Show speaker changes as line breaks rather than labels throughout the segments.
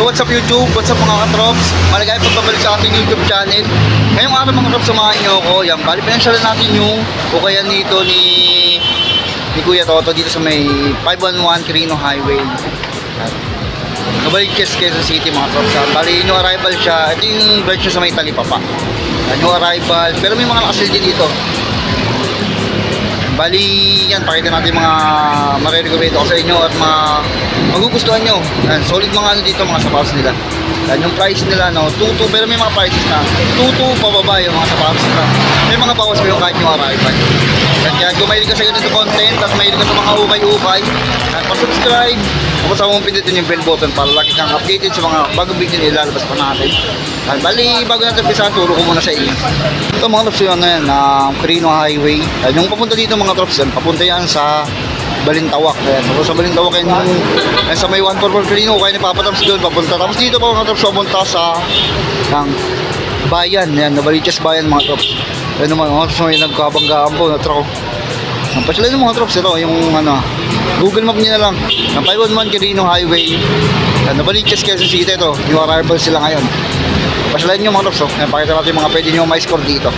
So what's up YouTube? What's up mga katrops? Maligay pagbabalik sa ating YouTube channel. Ngayong araw mga katrops, samahan nyo ako. Yan, bali pinasyalan natin yung bukayan dito ni Kuya Toto dito sa may 511 Quirino Highway. Nabalik Quezon City mga katrops. Bali yung arrival siya. Ito yung branch niya sa may Talipapa. Yung arrival. Pero may mga nakasildi dito. Bali yan, pakita natin mga marirecommend ako sa inyo at magugustuhan nyo. Yan, solid mga ano dito, mga sapatos nila. Yan, yung price nila, no, 2.2, pero may mga prices na 2.2 pababa yung mga sapatos nila. May mga bawas pa yung kahit yung arrival. Yan, kaya kung mahilig ka sa ganito content at mahilig ka sa mga ukay-ukay, at pa-subscribe, tapos sa mong pindutin yung bell button para lagi kang updated sa mga bagong video na ilalabas pa natin. Yan, bali, bago natin pisahan, turo ko muna sa inyo. Ito mga trops yun, Quirino Highway. Yan, yung papunta dito mga trops yan, papunta yan sa Balintawak. Ayan, tapos sa Balintawak yan, sa may 144 Quirino, kaya napapatapos doon papunta. Tapos dito pa mga trops papunta sa bayan, yan, Nabaliches bayan mga trops. Ayan naman, mga trops may nagkabanggaan po na truck. Ang pasyalan ng mga trops, ito, yung Google Map nyo na lang, ang 511 Quirino Highway. Yan, Nabaliches Quezon City, ito, yung arrival sila ngayon. Pasyalan nyo mga trops, pakita natin yung mga pwede nyo ma-score dito.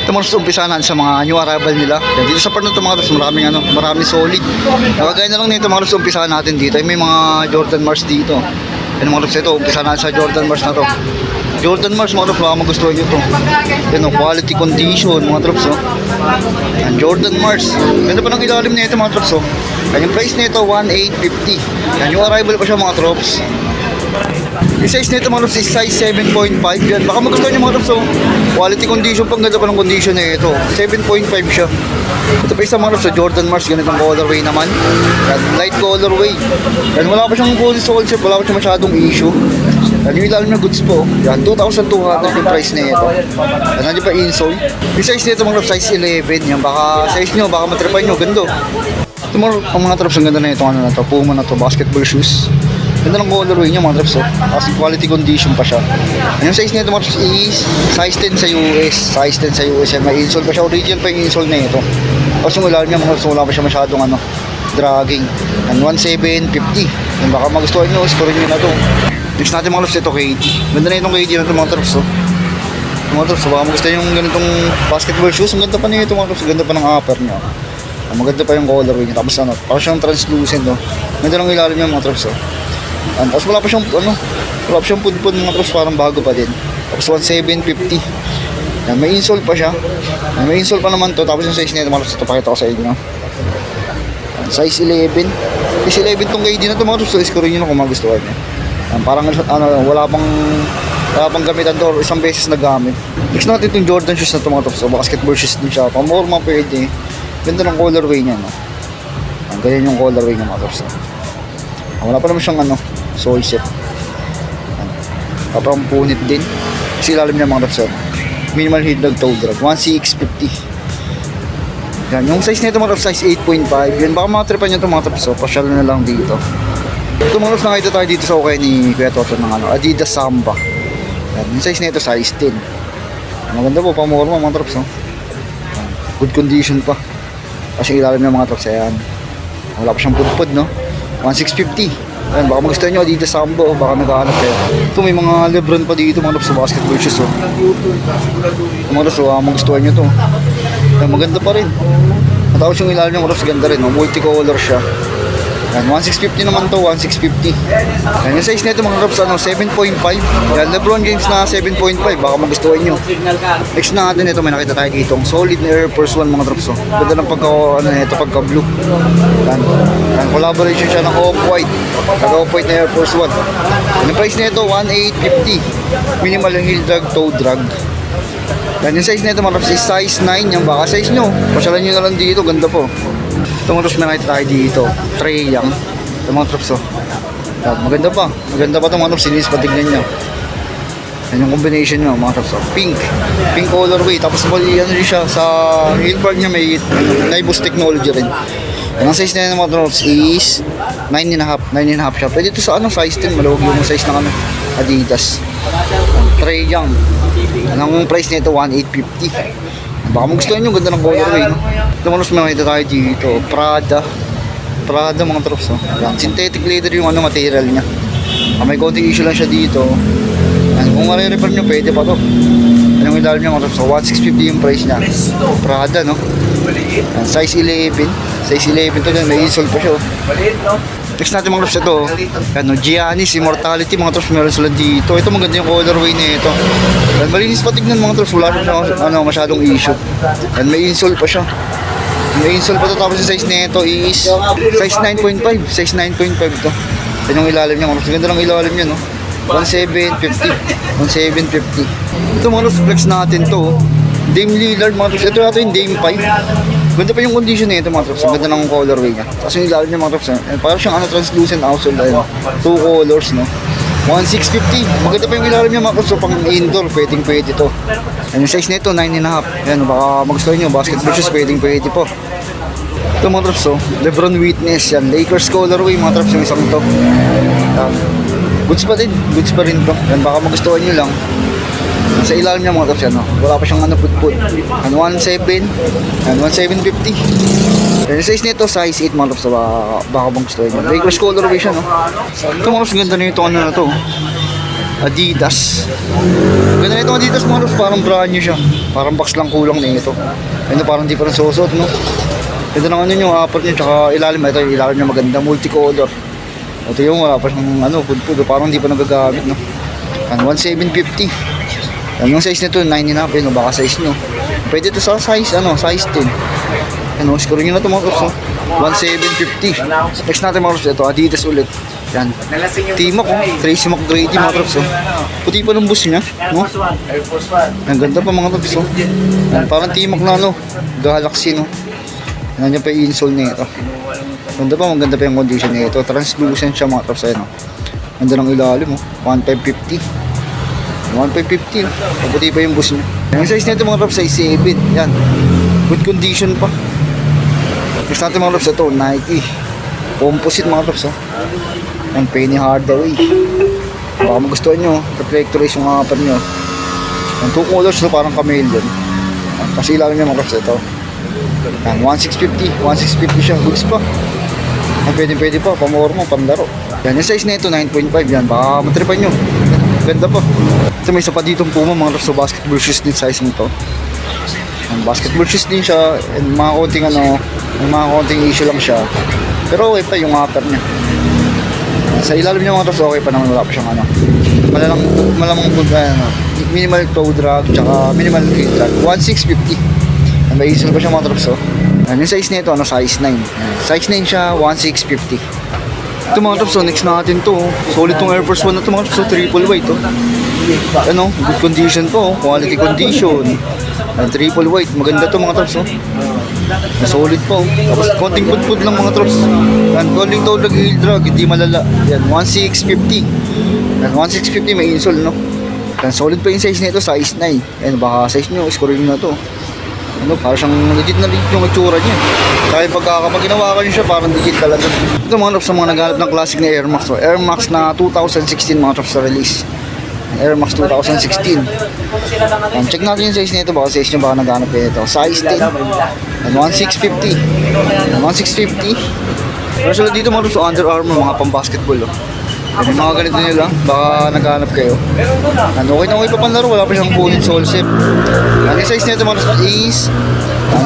Ito mga umpisahan natin sa mga new arrival nila. Dito sa part na ito mga trops, maraming solid. Nakagaya na lang nito mga trops, umpisahan natin dito. May mga Jordan Mars dito. Yan mga trops, ito, umpisahan natin sa Jordan Mars na to. Jordan Mars mga trops, baka magustuhan nyo ito. Yan o, quality condition mga trops. Yan, Jordan Mars. Ganda pa ng ilalim na ito mga trops. Yan, yung price na ito, 1,850. Yan, yung arrival pa siya mga trops. Yung size nito mga trops is size 7.5. Yan, baka magustuhan nyo mga trops. Quality condition, pang ganda pa ng condition na ito. 7.5 siya. Ito pa isa mga trops, Jordan Mars, ganitong colorway naman. Yan, light colorway. Yan, wala pa siyang full sole shape, wala pa siyang masyadong issue. Yan, yung ilalim na goods po. Yan, 2,200 yung price na ito. Yan, nandiyan pa insole. Yung size nito mga trops, size 11. Yan, baka size nyo, baka matripan nyo, ganda. Ito mga trops, ang ganda na ito, ano na to, Puma na to, basketball shoes. Ganda ng colorway niya mga trops, kasi quality condition pa siya. Yung size nito mga trops is size 10 sa US. Size 10 sa US yan, may insole pa siya, original pa yung insole na ito. Tapos yung ilalim niya mga trops, wala pa siya masyadong dragging. And 1,750. Yung baka magustuhan nyo, score nyo na to. Next natin mga trops, ito KD. Ganda na itong KD na ito mga trops. Mga trops, baka magustuhan yung ganitong basketball shoes. Ang ganda pa na ito mga trops, ganda pa ng upper niya. Maganda pa yung colorway niya. Tapos parang siyang translucent. Ganda ng ilalim niya mga trops. Tapos wala pa siyang pudpud mga trops, parang bago pa din. Tapos 1,750. Yan, may insole pa siya. May insole pa naman to. Tapos yung size nito mga trops, ito pakita ko sa inyo. Yan, size 11. Size 11 tong KD na to mga trops, so score nyo na kung magustuhan niya. Yan, parang wala pang gamitan to, isang beses na gamit. Next natin itong Jordan shoes na to mga trops, so basketball shoes din siya. Pamorma pwede. Ganda ng colorway niya, no? Yan, ganyan yung colorway niya mga trops. Wala pa naman siyang sole shape. Parang punit din. Kasi ilalim niya mga trops. Minimal head dog toe drag, 1,650. Yan, yung size nito mga trops, size 8.5. Yan, baka matripan nyo ito mga trops. Pasyal na lang dito. Ito mga trops, nakita tayo dito sa okay ni Kuya Toto ng Adidas Samba. Yan, yung size nito, size 10. Maganda po, pamorma mga trops. Good condition pa. Kasi ilalim niya mga trops. Ayan, wala pa siyang pudpud, no? 1,650. Ayan, baka magustuhan nyo Adidas Samba, baka naghahanap kayo. Ito may mga Lebron pa dito mga trops sa basketball shoes. Mga trops, magustuhan nyo to. Ayan, maganda pa rin. Tapos yung ilalim ng trops, ganda rin. Multicolor siya. Yan, 1650 naman to, 1650. Yan, yung size nito mga drops, 7.5. Yan, Lebron James na 7.5, baka magustuhan nyo. Next na natin ito, may nakita tayo dito. Solid na Air Force 1 mga drops. Ganda ng pagka blue. Yan, yan, collaboration siya ng Off-White. Off-White na Air Force 1. Yan, yung price nito, 1,850. Minimal yung heel drag, toe drag. Yan, yung size nito mga drops is size 9. Yan, baka size nyo. Pasyalan nyo na lang dito, ganda po. Ito mga drops, may nakita tayo dito. Trey Young. Ito mga drops, yan, maganda pa. Maganda pa ito mga drops, sinis patignan nyo. Yan yung combination nyo mga drops. Pink colorway. Tapos bali ano rin siya sa heel part niya, may Nibus technology rin. Yan, ang size na yun mga drops is 9.5 siya. Pwede ito sa size 10. Malawag yung size ng Adidas. Trey Young. Ang price nito 1,850. Baka magustuhan nyo, ganda ng colorway, no? Ito mga drops, may nakita tayo dito. Prada mga drops, no? Yan, synthetic leather yung material niya. May konting issue lang siya dito. Yan, kung mare-repair nyo, pwede pa to. Anong ilalim niya mga drops, 1,650 yung price niya. Prada, no? Yan, size 11. Size 11 to dyan, may insole pa siya, oh. Next natin mga drops, ito, Giannis Immortality mga drops, meron sila dito. Ito maganda yung colorway na ito. Yan, malinis pa tignan mga drops, wala siya masyadong issue. Yan, may insole pa siya. May insole pa to, tapos yung size nito is size 9.5. Size 9.5 to. Yan yung ilalim niya mga drops, ganda ng ilalim niya, no? 1,750. 1,750. Ito mga drops, flex natin to. Dame Lillard mga drops, ito yata yung Dame 5. Ganda pa yung condition nito mga trops. Ganda ng colorway niya. Tapos yung ilalim niya mga trops. Parang siyang translucent outsole. Two colors, no? 1,650. Maganda pa yung ilalim niya mga trops. So pang indoor, pwede to. And yung size nito, 9.5. Yan, baka magustuhan nyo. Basketball shoes, pwede po. Ito mga trops, Lebron Witness. Yan, Lakers colorway mga trops. Yung isang to. Goods pa din. Goods pa rin to. Yan, baka magustuhan nyo lang. Sa ilalim niya mga trops, wala pa siyang put-put. 1,700 and 1,750. Yung size nito, size 8 mga trops, baka bang gusto nyo. Lakers colorway siya, no? Ito mga trops, ganda na ito, na to. Adidas. Ganda na ito Adidas mga trops, parang brand new siya. Parang box lang kulang na ito. Ano, parang di pa rin susot, no? Ito na yung upper niya, tsaka ilalim. Ito yung ilalim niya maganda, multicolor. Ito yung wala pa siyang put-put, parang di pa nagagamit, no? 1,750. Yung size nito 9.5, baka size nyo. Pwede ito sa size size 10. Score nyo na ito mga trops, 1,750. Next natin mga trops, ito Adidas ulit. Yan, T-Mac, Tracy McGrady mga trops, puti pa ng bus niya, no? Ang ganda pa mga trops, yan, parang T-Mac na Galaxy, no? Nandiyan pa yung insole niya ito. Maganda pa yung condition niya ito. Translucent siya mga trops, ganda ng ilalim, 1,550. 1,550. Mabuti pa yung bus niya. Yung size nito mga drops, size 7. Yan. Good condition pa. Next natin mga drops, ito Nike. Composite mga drops. Yan, Penny Hardaway. Baka magustuhan nyo. Reflectorize yung upper nyo. Yan, two colors, parang chameleon. Kasi ilalim niya mga drops, ito. Yan, 1,650. 1,650 siya. Goods pa. Yan, pwede pa. Pamormo, panlaro. Yan, yung size nito 9.5. Yan, baka matripan nyo. Ganda pa. Ito may isa pa ditong Puma mga drops, basketball shoes din size nito. Basketball shoes din siya, and mga konting issue lang siya. Pero okay pa yung upper niya. Sa ilalim niya mga drops, okay pa naman, wala pa siyang malamang minimal toe drag, tsaka minimal heel drag. 1,650. May isol pa siya mga drops, yung size nito, size 9. Size 9 siya, 1,650. Ito mga trops, next natin to. Solid tong Air Force 1 na ito mga trops, triple white, good condition to, quality condition. Triple white, maganda to mga trops, solid po. Tapos konting pud-pud lang mga trops. Yan, konting toe drag, heel drag, hindi malala. Yan, 1,650. Yan, 1,650 may insole, no? Yan, solid pa yung size nito, size 9. Yan, baka size nyo, score nyo na to. Parang siyang legit na legit yung itsura niya. Kaya pag ginawa ka niyo siya, parang legit talaga. Ito mga trops, sa mga naghanap ng classic na Air Max. Air Max na 2016 mga trops sa release. Air Max 2016. Check natin yung size nito, baka size nyo, baka naghanap kayo ito. Size 10. 1,650. 1,650. Pero sila dito mga trops, Under Armour, mga pang basketball. Yung mga ganito nila, baka naghanap kayo. Okay na okay pa panlaro, wala pa siyang bullet sole shape. Yung size nito mga is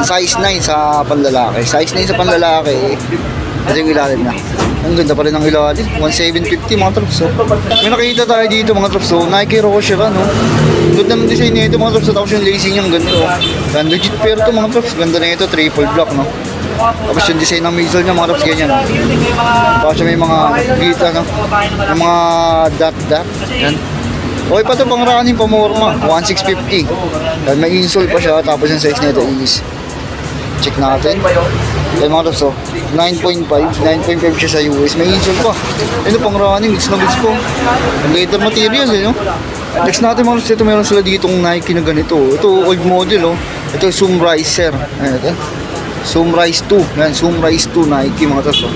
size 9 sa panlalaki. Size 9 sa panlalaki, Ito yung ilalim niya. Ang ganda pa rin ng ilalim. 1,750 mga trops. So. May nakikita tayo dito mga trops. So, Nike Rocher, ano. Ganda ng design nito mga trops. Tapos yung lacing niyang ganito. Yan, legit pair to mga trops. Ganda na ito, triple block, no. Tapos yung design ng midsole niya mga trops, ganyan. No? Tapos may mga gita, no. Yung mga dot. Yan. Okay pa ito pang running pamorma. 1,650. Yan, may insole pa siya. Tapos yung size nito is check natin. Yan mga trops, oh. 9.5 siya sa US. May insole pa. Ito pang running, goods na goods po. Ang leather material, eh, no? Next natin mga trops, ito meron sila ditong Nike na ganito. Ito old model, oh. Ito yung Zoom Riser. Ayan, ito. Zoom Rise 2. Yan, Zoom Rise 2 Nike mga trops, oh.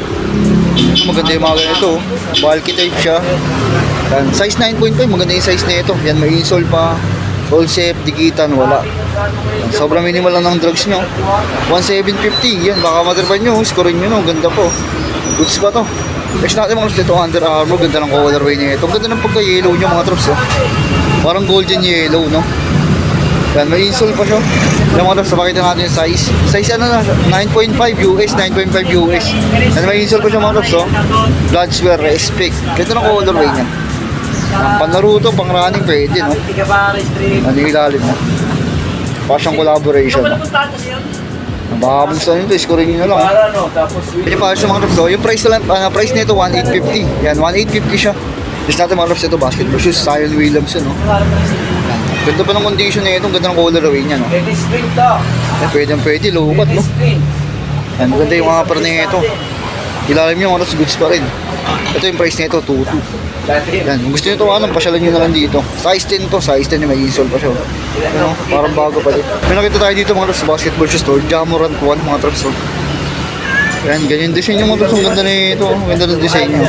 Ito maganda yung mga ganito, oh. Bulky type siya. Yan, size 9.5, maganda yung size na ito. Yan, may insole pa. All safe, dikitan, wala. Yan, sobrang minimal lang ng drugs nyo. 1,750. Yan, baka matripan nyo. Scorein nyo, no? Ganda po. Goods pa to. Next natin mga trops, ito Under Armour. Ganda ng colorway niya ito. Ganda ng pagka-yellow nyo mga trops, oh. Parang golden yellow, no? Yan, may insole pa siya. Yan mga trops, napakita natin yung size. Size ano na, 9.5 US, 9.5 US. Yan, may insole pa siya mga trops, oh. Bloodswear, respect. Ganda ng colorway niya. Panlaro to, pang running pwede, no? Ano yung ilalim na? Pasang collaboration. Baka gusto nyo ito, scorein nyo na lang. Pwede pa sa mga trops, oh. Yung price price nito 1,850. Yan, 1,850 siya. Just natin mga trops, ito basketball shoes, Zion Williamson, no? Ganda pa ng condition na ito, ganda ng colorway niya, no? Yan, pwede, low-cut, no? Yan, maganda yung mga par na ito. Ilalim nyo, mga trops, goods pa rin. Ito yung price nito, 2,200. Yan, kung gusto nyo ito, pasyalan nyo na lang dito. Size 10 to, size 10 may insole pa siya. Ano, parang bago pa din. May nakita tayo dito mga trops sa basketball shoe store, Jamorant 1 mga trops. So. Yan, ganyan design yung mga trops, ang ganda na ito. Ang ganda ng design nyo.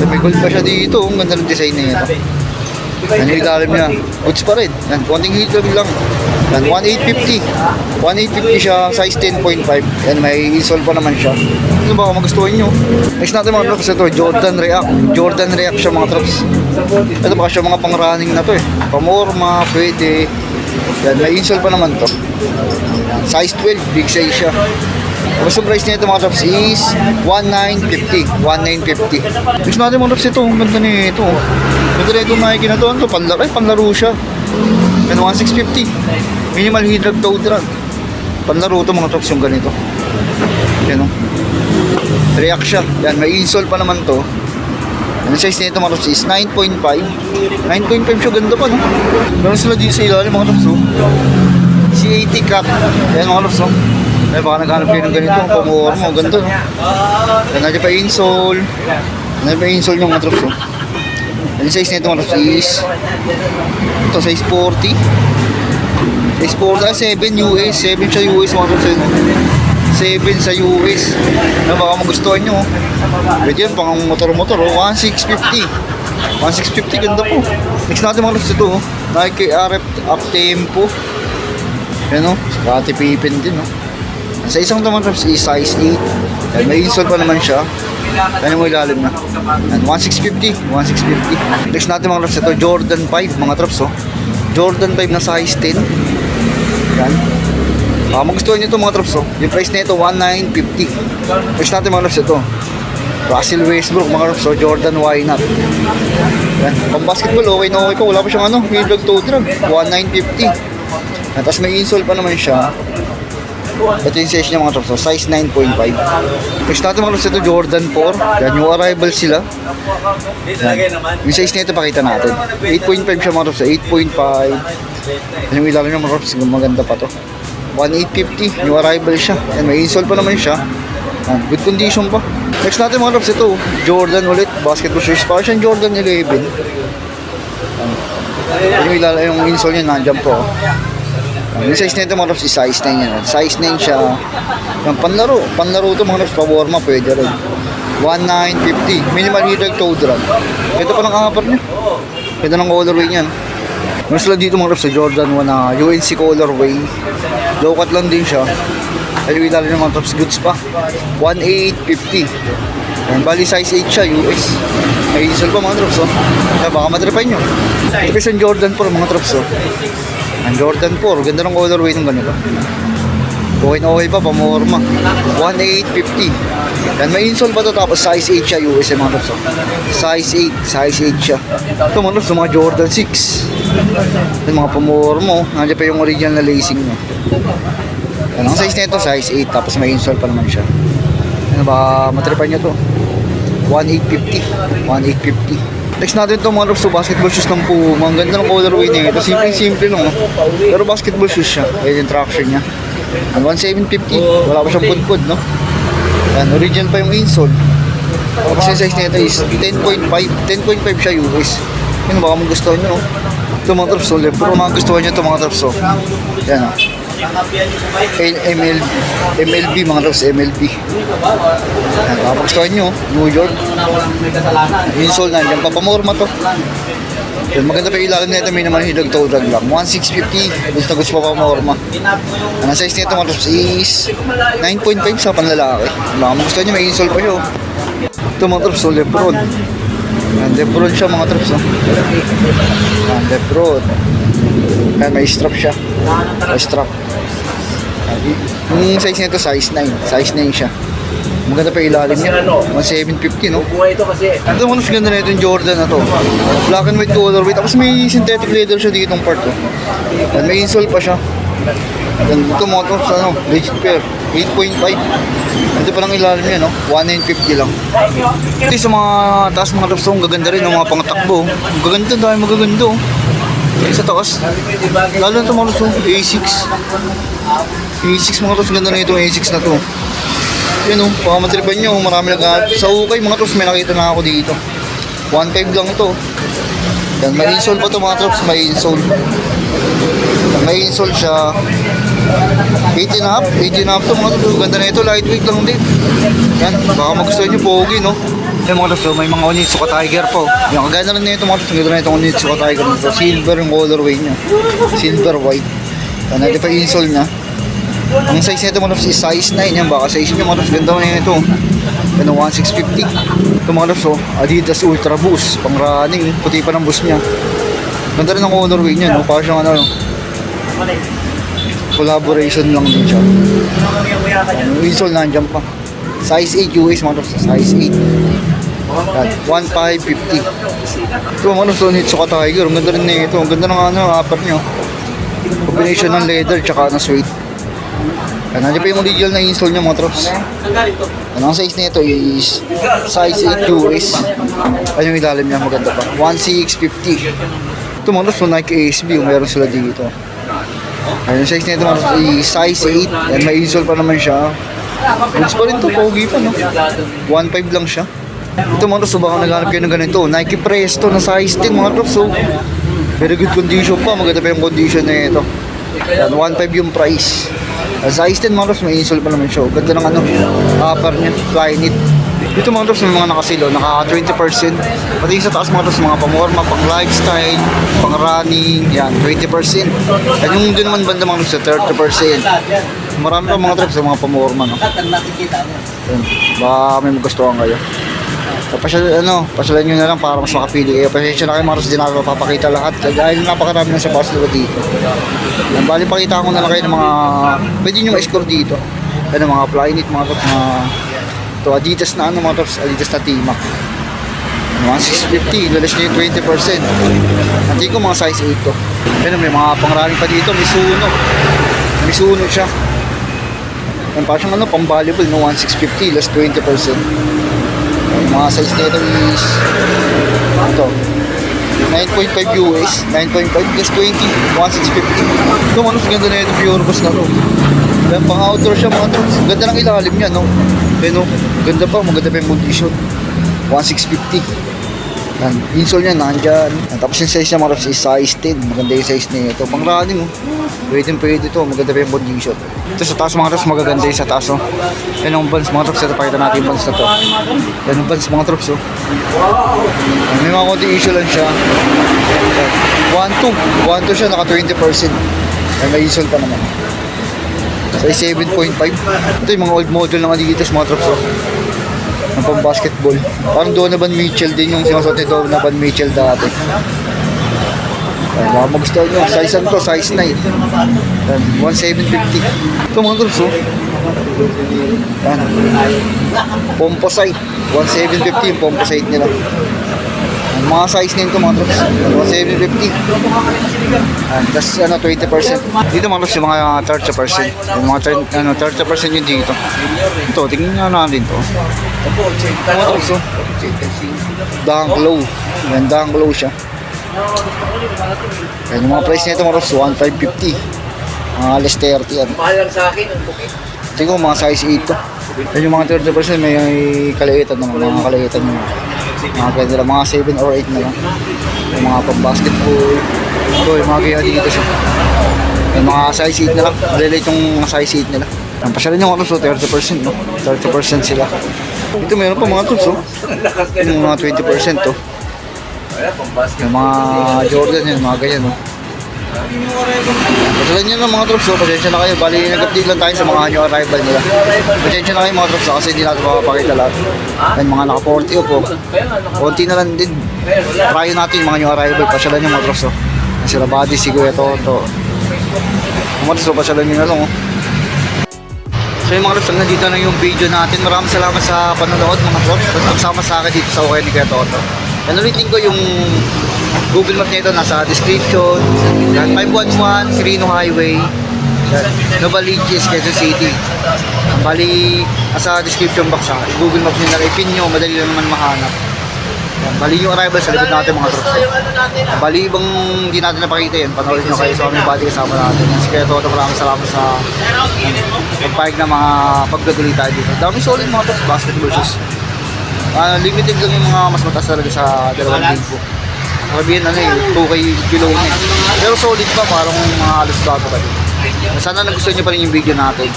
May gold pa siya dito, ang ganda ng design na ito. Yan yung ilalim niya, goods pa rin. Yan, konting hit lang. Yan, 1,850. 1,850 siya, size 10.5. Yan, may insole pa naman siya. Ano ba kung magustuhan nyo? Next natin mga trops, ito, Jordan React. Jordan React siya mga trops. Ito baka siya mga pang-running na to, eh. Pamorma, pwede. Yan, may insole pa naman to. Yan, size 12, big size siya. Tapos yung price nito mga trops is 1,950. 1,950. Next natin mga trops, ito, ang ganda nito. Ganda na itong Nike na to. Ano to? Panlaro siya. Yan, 1,650. Minimal heat drag, toe drag. Panlaro to mga trops yung ganito. Yan, o. React siya. Yan, may insole pa naman to. Yung size nito mga trops is 9.5. 9.5 siya, ganda pa, no? Meron sila dito sa ilalim mga trops, oh. C80 cap. Yan mga trops, oh. Ay, baka naghanap kayo ng ganito. Pamorma, ganda, no? Yan, nandiyan pa insole. Nandiyan pa insole yung mga trops, oh. Yung size nito mga trops is ito, size 40. Size 40, 7 US. 7 siya US mga trops, yun, 7 sa US. Na baka magustuhan nyo. Pwede yan, pang motor-motor, 1,650. 1,650, ganda po. Next natin mga trops ito, Nike RF Up Tempo. Yan, o, Scottie Pippen din, o. Sa isang mga trops is size 8. Yan, may insole pa naman siya. Yan yung ilalim na. Yan, 1,650. 1,650. Next natin mga trops ito, Jordan 5 mga trops, oh. Jordan 5 na size 10. Yan. Magustuhan nyo ito mga trops, oh. Yung price na ito, 1,950. Next natin mga trops ito, Russell Westbrook mga trops, oh. Jordan Why Not. Yan. Pang basketball, okay na okay pa. Wala pa siyang ano, heel drag, toe drag. 1,950. Yan. Tapos may insole pa naman siya. Ito yung size niya mga trops, size 9.5. Next natin mga trops ito, Jordan 4. Yan, yung arrival sila. Yan. Yung size nito pakita natin. 8.5 siya mga trops, 8.5. Yan yung ilalim niya mga trops, maganda pa to. 1,850, yung arrival siya. Yan, may insole pa naman siya. Yan, good condition pa. Next natin mga trops ito, Jordan ulit, basketball shoes. Parang siyang Jordan 11. Yan, yung insole niya, nandiyan po. Yung size nito mga trops is size 9 yan. Size 9 siya. Yung panlaro to mga trops, paworma pwede rin. 1,950. Minimal heat drag, toe drag. Ito pa ng kapar niya. Ito ng colorway niyan. Meron sila dito mga trops sa Jordan 1 na UNC colorway. Low cut lang din siya. Ay yung ilalim ng mga trops, goods pa. 1,850. Yan, bali size 8 siya, US. May insole pa mga trops, oh. Kaya baka matripan nyo. Ito kasi ang Jordan 4 mga trops, oh. Ang Jordan 4, ganda ng colorway ng ganito. Okay pa, pamorma. 1,850. Yan, may insole pa to, tapos size 8 siya, US mga tops. Size 8 siya. Ito mga tops, mga Jordan 6. Yung mga pamorma, nandiyan pa yung original na lacing niya. Yan, ang size nito, size 8, tapos may insole pa naman siya. Ano ba, matripan niya to? 1,850. Next natin ito mga tops, basketball shoes ng Puma. Ang ganda ng colorway niya ito. Simple lang. Pero basketball shoes siya. Ayan yung traction niya. 1,750. Wala pa siyang pudpud, no? Ayan, original pa yung insole. Tapos yung size nito is 10.5. 10.5 siya US. Yun, baka magustuhan nyo, no? Ito mga tops, pero magustuhan nyo ito mga tops, yan, no? MLB mga tops, MLB. Yan, baka magustuhan nyo, New York. Insole na, dyan papamorma to. Yan, maganda pa yung ilalim nito, may naman hilag toe drag lang. 1,650, gusto pa pamorma. Ang size nito mga tops is 9.5 sa panlalaki. Baka magustuhan nyo, may insole pa yun. Ito mga tops, Lebron. Yan, Lebron siya mga tops. Yan, Lebron. Yan, may strap siya. May strap. Yung size nito, size 9. Size 9 siya. Maganda pa yung ilalim niya. 1,750, no? Ito mga tops, ganda na ito yung Jordan na to. Black and white colorway. Tapos may synthetic leather siya dito ng part. Yan, may insole pa siya. Yan, ito mga tops, legit pair. 8.5. Ito pa lang ilalim niya, no? 1,950 lang. Ito sa mga taas mga tops, ang gaganda rin, mga pangtakbo. Gaganda, dahil magaganda, sa taas. Lalo na ito mga tops, A6. A6 mga tops, ganda na itong A6 na to. Yan o, baka matripan nyo, marami nag sa ukay mga tops, may nakita na ako dito. 1.5 lang ito. Yan, may insole pa to mga tops, may insole. May insole siya. 18.5 to mga tops, ganda na ito, lightweight lang din. Yan, baka magustuhan nyo, pogi, no? Yan mga tops, may mga Onitsuka Tiger po. Yan, kaganda na ito mga tops, ganda na itong Onitsuka Tiger nito. Silver yung colorway niya. Silver white. Yan, natin pa insole niya. Ang size nito mga tops is size 9. Yan, baka size nyo mga tops, ganda na ito. Yan, 1,650. Ito mga tops, Adidas Ultra Boost. Pang running, puti pa ng boost niya. Ganda rin ang colorway niya, no? Para siyang collaboration lang din siya. Yung insole nandiyan pa. Size 8 US mga tops, size 8. 1,550. Ito mga tops, Onitsuka Tiger. Ang ganda rin na ito. Ang ganda ng upper nyo. Combination ng leather tsaka ng suede. Nandiyan pa yung original na install niya mga tops. Ang size nito is size 8 US. Ayun yung ilalim niya, maganda pa. 1,650. Ito mga tops, Nike ASB. Meron sila dito. Ayun yung size nito mga tops is size 8. And may install pa naman siya. Goods pa rin ito, pogi pa, no? 1.5 lang siya. Ito mga tops, baka naghanap kayo ng ganito. Nike Presto na size 10 mga tops. Very good condition pa, maganda pa yung condition na ito. 1.5 yung price. Size 10 mga tops, may insole pa naman siya. Ganda ng upper niya, Flyknit. Dito mga tops, may mga nakasilo, naka 20%. Pati sa taas mga tops, mga pamorma, pang lifestyle, pang running, yan, 20%. At yung doon naman banda mga tops, 30%. Marami pa mga trips sa mga pamorma, no? Yan, baka may magustuhan kayo. Pasyalan nyo na lang para mas makapili kayo. Pasensya na kayo mga tops, di na mapapakita lahat. Dahil napakarami na sa basket dito. Yan, bali pakita ko na lang kayo ng mga pwede nyo ma-score dito. Yan, mga Flyknit mga tops na ito, Adidas na mga tops, Adidas na T-Mac. 1,650, lalas nyo yung 20%. Hindi ko mga size 8 to. Yan, may mga pangrunning pa dito, Mizuno siya. Yan, parang siyang pang-valuable, no? 1,650, less 20%. Yung mga size nito is ito 9.5 US, 9.5 plus 20, 1,650. Ito mga ganda na ito, pure bus na to. Yan, pang outdoor siya mga tops. Ganda ng ilalim niya, no? Pero ganda pa, maganda pa yung condition. 1,650. Yan, insole niya nandyan. Yan, tapos yung size niya mga tops is size 10. Maganda yung size niya ito. Pang running, pwede ito, maganda pa yung condition. Ito sa taas mga tops, magaganda yung sa taas, Yan ang Vans mga tops, ito pakita natin yung Vans na to. Yan ang Vans mga tops, May mga konti issue lang siya. 1.2 siya, naka 20%. Yan, may insole pa naman. Size 7.5. Ito yung mga old model ng Adidas mga tops, ng pang basketball. Parang Donovan Mitchell din yung sinasot ni Donovan Mitchell dati. Baka magustuhan nyo. Size ano to? Size 9. Yan, 1,750. Ito mga tools, oh. Yan. Composite. 1,750 yung composite nila. Yan, mga size na ito mga tools. 1,750. Yan, tas ano, 20%. Dito mga tools yung mga 30%. Yung mga 30% yung dito. Ito, tingnan nga natin to. Mga tools, oh. Dang low. Yan, dang low siya. Yan, yung mga price nito mga tools, 1,550. Mga alas 30 yan.
Mahal lang sa akin, ang bukit.
Tingnan ko mga size 8 to. Yan yung mga 30% may kaliitan naman, mga kaliitan nyo. Mga pwede lang, mga 7 or 8 na lang. Yung mga pang-basketball. Ito, yung mga kaya dito siya. Yung mga size 8 na lang. Relate yung mga size 8 nila. Ang pasyalan nyo mga tools, 30%, no? 30% sila. Dito meron pa mga tools, oh. Yung mga 20% to. Yung mga Jordan yun, mga ganyan, no? Pasyalan nyo ng mga troops, oh. Pasensya na kayo. Bali, nag-update lang tayo sa mga new arrival nila. Pasensya na kayo mga troops, kasi hindi natin makapakita lahat. Yan, mga naka-40 po. Konti na lang din. Try natin yung mga new arrival. Pasyalan nyo mga troops, oh. Yan sila Buddy, si Kuya Toto. Mga troops, oh, pasyalan nyo na lang, oh. So yung mga troops, nandito na yung video natin. Maraming salamat sa panonood mga troops. Pagsama sa akin dito sa Ukay ni Kuya Toto. Yan, ulitin ko yung Google Map nito nasa description. Yan, 511 Quirino Highway. Yan, Novaliches, Quezon City. Bali, nasa description box ha. Google Map nyo na ipin nyo, madali lang naman mahanap. Yan, bali yung arrival sa likod natin mga troops. Bali, ibang hindi natin napakita yan. Panoorin nyo kayo sa aming body kasama natin. Yan, si Kuya Toto, maraming salamat sa pagpahig na mga pagdaduli tayo dito. Dami solid mga troops, basketball shoes. Limited lang yung mga mas mataas talaga sa 2,000. Sabihin ano eh, 2K below na eh. Pero solid pa, parang mga alas bago pa din. Sana nagustuhan nyo pa rin yung video natin.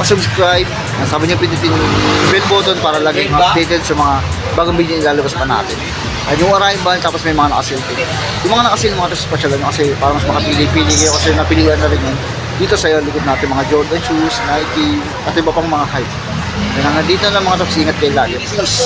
Pa-subscribe, sabi nyo pinutin yung bell button para laging updated sa mga bagong video na ilalabas pa natin. At yung arrival, tapos may mga nakasil din. Yung mga nakasil, mga pasyalan kasi para mas makapili-pili kayo kasi napilihan na rin yun. Dito sa likod natin mga Jordan shoes, Nike, at iba pang mga hype. Kaya nandito na mga tops, ingat kayo lagi. Peace!